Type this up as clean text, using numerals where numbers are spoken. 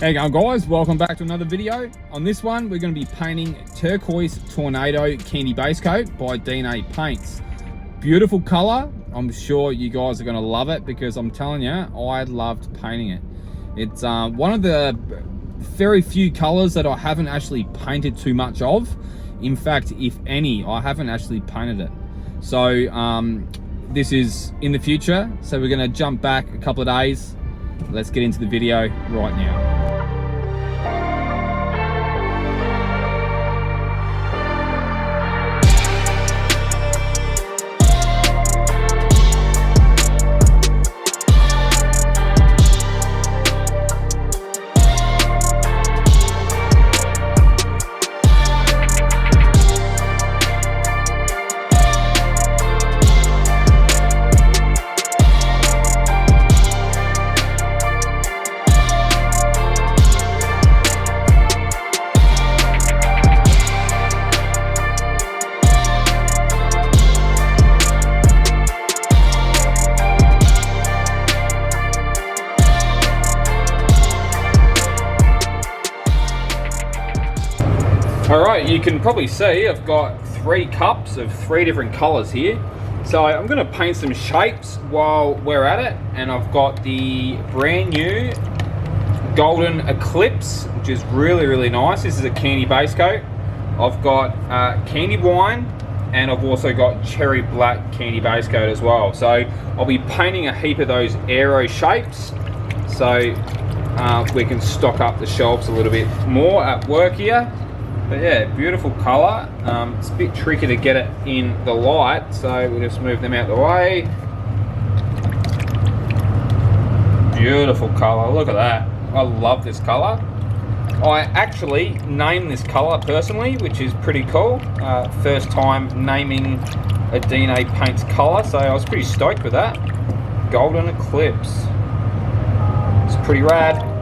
How you going, guys? Welcome back to another video. On this one, we're going to be painting Turquoise Tornado Candy Basecoat by DNA Paints. Beautiful color. I'm sure you guys are going to love it because I'm telling you, I loved painting it. It's one of the very few colors that I haven't actually painted too much of. In fact, if any, I haven't actually painted it. So this is in the future. So we're going to jump back a couple of days. Let's get into the video right now. Alright, you can probably see I've got 3 cups of 3 different colors here. So I'm going to paint some shapes while we're at it, and I've got the brand new Golden Eclipse, which is really nice. This is a candy base coat. I've got candy wine, and I've also got cherry black candy base coat as well. So I'll be painting a heap of those aero shapes so we can stock up the shelves a little bit more at work here. But yeah, beautiful colour. It's a bit tricky to get it in the light, so we'll just move them out the way. Beautiful colour, look at that. I love this colour. I actually named this colour personally, which is pretty cool. First time naming a DNA Paints colour, so I was pretty stoked with that. Golden Eclipse. It's pretty rad.